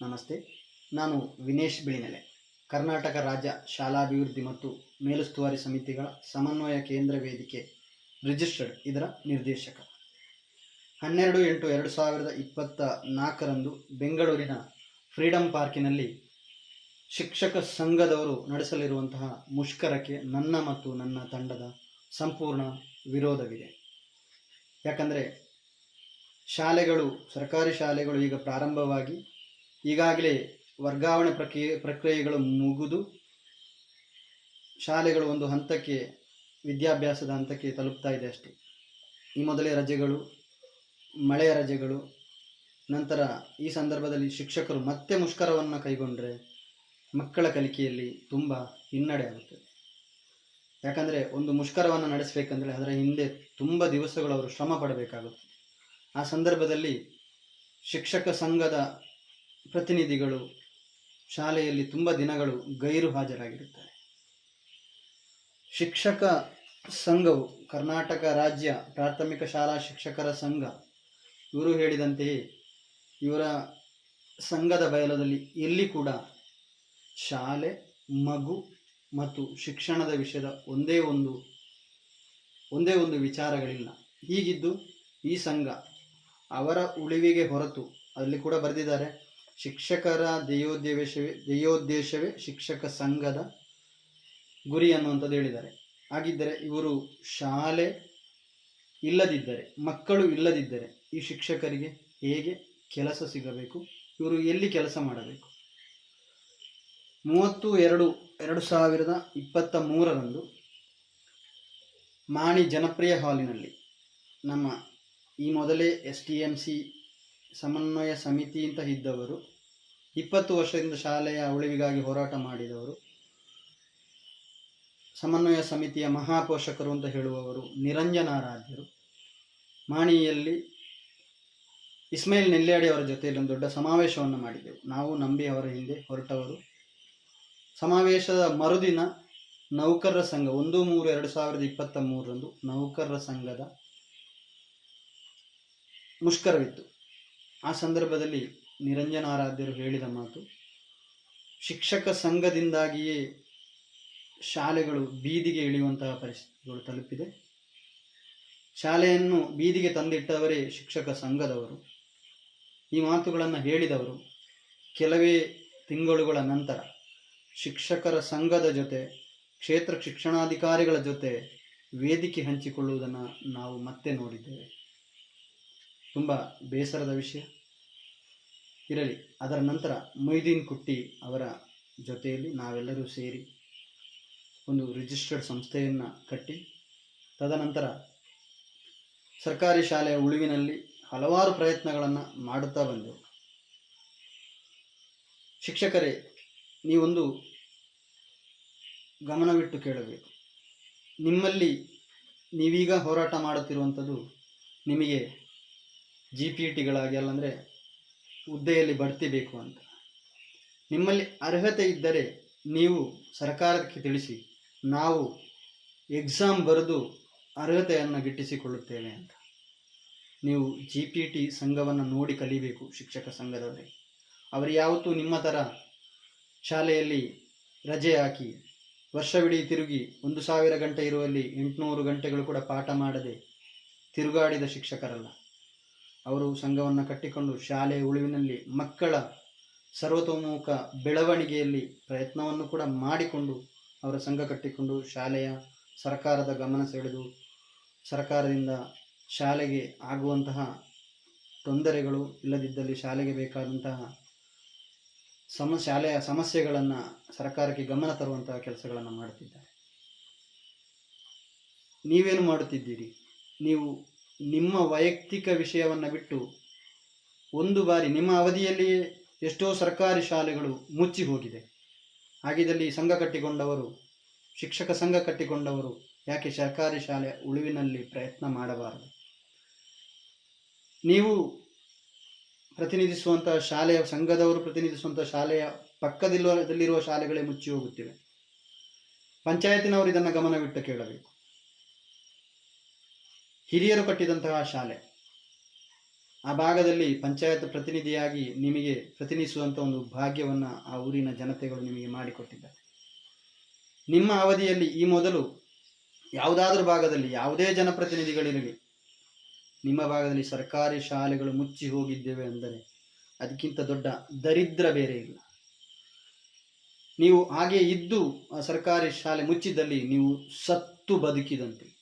ನಮಸ್ತೆ. ನಾನು ವಿನೇಶ್ ಬಿಳಿನೆಲೆ, ಕರ್ನಾಟಕ ರಾಜ್ಯ ಶಾಲಾಭಿವೃದ್ಧಿ ಮತ್ತು ಮೇಲುಸ್ತುವಾರಿ ಸಮಿತಿಗಳ ಸಮನ್ವಯ ಕೇಂದ್ರ ವೇದಿಕೆ ರಿಜಿಸ್ಟರ್ಡ್ ಇದರ ನಿರ್ದೇಶಕ. 12/8/2024 ಬೆಂಗಳೂರಿನ ಫ್ರೀಡಂ ಪಾರ್ಕಿನಲ್ಲಿ ಶಿಕ್ಷಕ ಸಂಘದವರು ನಡೆಸಲಿರುವಂತಹ ಮುಷ್ಕರಕ್ಕೆ ನನ್ನ ಮತ್ತು ನನ್ನ ತಂಡದ ಸಂಪೂರ್ಣ ವಿರೋಧವಿದೆ. ಯಾಕಂದರೆ ಸರ್ಕಾರಿ ಶಾಲೆಗಳು ಈಗ ಪ್ರಾರಂಭವಾಗಿ ಈಗಾಗಲೇ ವರ್ಗಾವಣೆ ಪ್ರಕ್ರಿಯೆಗಳು ಮುಗಿದು ಶಾಲೆಗಳು ಒಂದು ಹಂತಕ್ಕೆ, ವಿದ್ಯಾಭ್ಯಾಸದ ಹಂತಕ್ಕೆ ತಲುಪ್ತಾ ಇದೆ ಅಷ್ಟೇ. ಈ ಮೊದಲೇ ರಜೆಗಳು, ಮಳೆಯ ರಜೆಗಳು, ನಂತರ ಈ ಸಂದರ್ಭದಲ್ಲಿ ಶಿಕ್ಷಕರು ಮತ್ತೆ ಮುಷ್ಕರವನ್ನು ಕೈಗೊಂಡರೆ ಮಕ್ಕಳ ಕಲಿಕೆಯಲ್ಲಿ ತುಂಬ ಹಿನ್ನಡೆ ಆಗುತ್ತದೆ. ಯಾಕಂದರೆ ಒಂದು ಮುಷ್ಕರವನ್ನು ನಡೆಸಬೇಕಂದ್ರೆ ಅದರ ಹಿಂದೆ ತುಂಬ ದಿವಸಗಳು ಅವರು ಶ್ರಮ ಪಡಬೇಕಾಗುತ್ತದೆ. ಆ ಸಂದರ್ಭದಲ್ಲಿ ಶಿಕ್ಷಕ ಸಂಘದ ಪ್ರತಿನಿಧಿಗಳು ಶಾಲೆಯಲ್ಲಿ ತುಂಬ ದಿನಗಳು ಗೈರು ಹಾಜರಾಗಿರುತ್ತಾರೆ. ಶಿಕ್ಷಕ ಸಂಘವು ಕರ್ನಾಟಕ ರಾಜ್ಯ ಪ್ರಾಥಮಿಕ ಶಾಲಾ ಶಿಕ್ಷಕರ ಸಂಘ, ಇವರು ಹೇಳಿದಂತೆಯೇ ಇವರ ಸಂಘದ ಬಯಲದಲ್ಲಿ ಎಲ್ಲಿ ಕೂಡ ಶಾಲೆ, ಮಗು ಮತ್ತು ಶಿಕ್ಷಣದ ವಿಷಯದ ಒಂದೇ ಒಂದು ವಿಚಾರಗಳಿಲ್ಲ. ಹೀಗಿದ್ದು ಈ ಸಂಘ ಅವರ ಉಳಿವಿಗೆ ಹೊರತು, ಅಲ್ಲಿ ಕೂಡ ಬರೆದಿದ್ದಾರೆ, ಶಿಕ್ಷಕರ ಧ್ಯೇಯೋದ್ದೇಶವೇ ಶಿಕ್ಷಕ ಸಂಘದ ಗುರಿ ಅನ್ನುವಂಥದ್ದು ಹೇಳಿದ್ದಾರೆ. ಹಾಗಿದ್ದರೆ ಇವರು ಶಾಲೆ ಇಲ್ಲದಿದ್ದರೆ, ಮಕ್ಕಳು ಇಲ್ಲದಿದ್ದರೆ ಈ ಶಿಕ್ಷಕರಿಗೆ ಹೇಗೆ ಕೆಲಸ ಸಿಗಬೇಕು? ಇವರು ಎಲ್ಲಿ ಕೆಲಸ ಮಾಡಬೇಕು? 30/2/2023 ಮಾಣಿ ಜನಪ್ರಿಯ ಹಾಲಿನಲ್ಲಿ ನಮ್ಮ ಈ ಮೊದಲೇ STMC ಸಮನ್ವಯ ಸಮಿತಿ ಅಂತ ಇದ್ದವರು, 20 ವರ್ಷದಿಂದ ಶಾಲೆಯ ಉಳಿವಿಗಾಗಿ ಹೋರಾಟ ಮಾಡಿದವರು, ಸಮನ್ವಯ ಸಮಿತಿಯ ಮಹಾಪೋಷಕರು ಅಂತ ಹೇಳುವವರು ನಿರಂಜನಾರಾಧ್ಯರು, ಮಾಣಿಯಲ್ಲಿ ಇಸ್ಮಾಯಿಲ್ ನೆಲ್ಯಾಡಿ ಅವರ ಜೊತೆಯಲ್ಲಿ ಒಂದು ದೊಡ್ಡ ಸಮಾವೇಶವನ್ನು ಮಾಡಿದೆವು. ನಾವು ನಂಬಿ ಅವರ ಹಿಂದೆ ಹೊರಟವರು. ಸಮಾವೇಶದ ಮರುದಿನ ನೌಕರರ ಸಂಘ 1/3/2023 ನೌಕರರ ಸಂಘದ ಮುಷ್ಕರವಿತ್ತು. ಆ ಸಂದರ್ಭದಲ್ಲಿ ನಿರಂಜನಾರಾಧ್ಯರು ಹೇಳಿದ ಮಾತು, ಶಿಕ್ಷಕ ಸಂಘದಿಂದಾಗಿಯೇ ಶಾಲೆಗಳು ಬೀದಿಗೆ ಇಳಿಯುವಂತಹ ಪರಿಸ್ಥಿತಿಗಳು ತಲುಪಿದೆ. ಶಾಲೆಯನ್ನು ಬೀದಿಗೆ ತಂದಿಟ್ಟವರೇ ಶಿಕ್ಷಕ ಸಂಘದವರು. ಈ ಮಾತುಗಳನ್ನು ಹೇಳಿದವರು ಕೆಲವೇ ತಿಂಗಳುಗಳ ನಂತರ ಶಿಕ್ಷಕರ ಸಂಘದ ಜೊತೆ, ಕ್ಷೇತ್ರ ಶಿಕ್ಷಣಾಧಿಕಾರಿಗಳ ಜೊತೆ ವೇದಿಕೆ ಹಂಚಿಕೊಳ್ಳುವುದನ್ನು ನಾವು ಮತ್ತೆ ನೋಡಿದ್ದೇವೆ. ತುಂಬ ಬೇಸರದ ವಿಷಯ. ಇರಲಿ. ಅದರ ನಂತರ ಮೊಯ್ದೀನ್ ಕುಟ್ಟಿ ಅವರ ಜೊತೆಯಲ್ಲಿ ನಾವೆಲ್ಲರೂ ಸೇರಿ ಒಂದು ರಿಜಿಸ್ಟರ್ಡ್ ಸಂಸ್ಥೆಯನ್ನು ಕಟ್ಟಿ, ತದನಂತರ ಸರ್ಕಾರಿ ಶಾಲೆಯ ಉಳಿವಿನಲ್ಲಿ ಹಲವಾರು ಪ್ರಯತ್ನಗಳನ್ನು ಮಾಡುತ್ತಾ ಬಂದೆವು. ಶಿಕ್ಷಕರೇ, ನೀವೊಂದು ಗಮನವಿಟ್ಟು ಕೇಳಬೇಕು. ನಿಮ್ಮಲ್ಲಿ ನೀವೀಗ ಹೋರಾಟ ಮಾಡುತ್ತಿರುವಂಥದ್ದು ನಿಮಗೆ GPTಗಳಾಗಿ, ಅಲ್ಲಂದರೆ ಹುದ್ದೆಯಲ್ಲಿ ಬಡ್ತಿ ಬೇಕು ಅಂತ. ನಿಮ್ಮಲ್ಲಿ ಅರ್ಹತೆ ಇದ್ದರೆ ನೀವು ಸರ್ಕಾರಕ್ಕೆ ತಿಳಿಸಿ, ನಾವು ಎಕ್ಸಾಮ್ ಬರೆದು ಅರ್ಹತೆಯನ್ನು ಗಿಟ್ಟಿಸಿಕೊಳ್ಳುತ್ತೇವೆ ಅಂತ. ನೀವು GPT ಸಂಘವನ್ನು ನೋಡಿ ಕಲಿಬೇಕು. ಶಿಕ್ಷಕ ಸಂಘದವರೇ, ಅವರು ಯಾವತ್ತೂ ನಿಮ್ಮ ಥರ ಶಾಲೆಯಲ್ಲಿ ರಜೆ ಹಾಕಿ ವರ್ಷವಿಡೀ ತಿರುಗಿ 1000 ಗಂಟೆ ಇರುವಲ್ಲಿ 800 ಗಂಟೆಗಳು ಕೂಡ ಪಾಠ ಮಾಡದೆ ತಿರುಗಾಡಿದ ಶಿಕ್ಷಕರಲ್ಲ. ಅವರು ಸಂಘವನ್ನು ಕಟ್ಟಿಕೊಂಡು ಶಾಲೆಯ ಉಳಿವಿನಲ್ಲಿ ಮಕ್ಕಳ ಸರ್ವತೋಮುಖ ಬೆಳವಣಿಗೆಯಲ್ಲಿ ಪ್ರಯತ್ನವನ್ನು ಕೂಡ ಮಾಡಿಕೊಂಡು ಅವರ ಸಂಘ ಕಟ್ಟಿಕೊಂಡು ಶಾಲೆಯ ಸರ್ಕಾರದ ಗಮನ ಸೆಳೆದು, ಸರ್ಕಾರದಿಂದ ಶಾಲೆಗೆ ಆಗುವಂತಹ ತೊಂದರೆಗಳು, ಇಲ್ಲದಿದ್ದಲ್ಲಿ ಶಾಲೆಗೆ ಬೇಕಾದಂತಹ ಶಾಲೆಯ ಸಮಸ್ಯೆಗಳನ್ನು ಸರ್ಕಾರಕ್ಕೆ ಗಮನ ತರುವಂತಹ ಕೆಲಸಗಳನ್ನು ಮಾಡುತ್ತಿದ್ದಾರೆ. ನೀವೇನು ಮಾಡುತ್ತಿದ್ದೀರಿ? ನೀವು ನಿಮ್ಮ ವೈಯಕ್ತಿಕ ವಿಷಯವನ್ನು ಬಿಟ್ಟು, ಒಂದು ಬಾರಿ ನಿಮ್ಮ ಅವಧಿಯಲ್ಲಿಯೇ ಎಷ್ಟೋ ಸರ್ಕಾರಿ ಶಾಲೆಗಳು ಮುಚ್ಚಿ ಹೋಗಿದೆ. ಹಾಗಿದ್ದಲ್ಲಿ ಸಂಘ ಕಟ್ಟಿಕೊಂಡವರು, ಶಿಕ್ಷಕ ಸಂಘ ಕಟ್ಟಿಕೊಂಡವರು ಯಾಕೆ ಸರ್ಕಾರಿ ಶಾಲೆ ಉಳಿವಿನಲ್ಲಿ ಪ್ರಯತ್ನ ಮಾಡಬಾರದು? ನೀವು ಪ್ರತಿನಿಧಿಸುವಂತಹ ಶಾಲೆಯ ಸಂಘದವರು ಪ್ರತಿನಿಧಿಸುವಂತಹ ಶಾಲೆಯ ಪಕ್ಕದಲ್ಲಿರುವ ಶಾಲೆಗಳೇ ಮುಚ್ಚಿ ಹೋಗುತ್ತಿವೆ. ಪಂಚಾಯತಿನವರು ಇದನ್ನು ಗಮನವಿಟ್ಟು ಕೇಳಬೇಕು. ಹಿರಿಯರು ಕಟ್ಟಿದಂತಹ ಶಾಲೆ, ಆ ಭಾಗದಲ್ಲಿ ಪಂಚಾಯತ್ ಪ್ರತಿನಿಧಿಯಾಗಿ ನಿಮಗೆ ಪ್ರತಿನಿಧಿಸುವಂಥ ಒಂದು ಭಾಗ್ಯವನ್ನು ಆ ಊರಿನ ಜನತೆಗಳು ನಿಮಗೆ ಮಾಡಿಕೊಟ್ಟಿದ್ದಾರೆ. ನಿಮ್ಮ ಅವಧಿಯಲ್ಲಿ ಈ ಮೊದಲು ಯಾವುದಾದ್ರೂ ಭಾಗದಲ್ಲಿ ಯಾವುದೇ ಜನಪ್ರತಿನಿಧಿಗಳಿರಲಿ, ನಿಮ್ಮ ಭಾಗದಲ್ಲಿ ಸರ್ಕಾರಿ ಶಾಲೆಗಳು ಮುಚ್ಚಿ ಹೋಗಿದ್ದೇವೆ ಅಂದರೆ ಅದಕ್ಕಿಂತ ದೊಡ್ಡ ದರಿದ್ರ ಬೇರೆ ಇಲ್ಲ. ನೀವು ಹಾಗೆ ಇದ್ದು ಆ ಸರ್ಕಾರಿ ಶಾಲೆ ಮುಚ್ಚಿದಲ್ಲಿ ನೀವು ಸತ್ತು ಬದುಕಿದಂತೆ.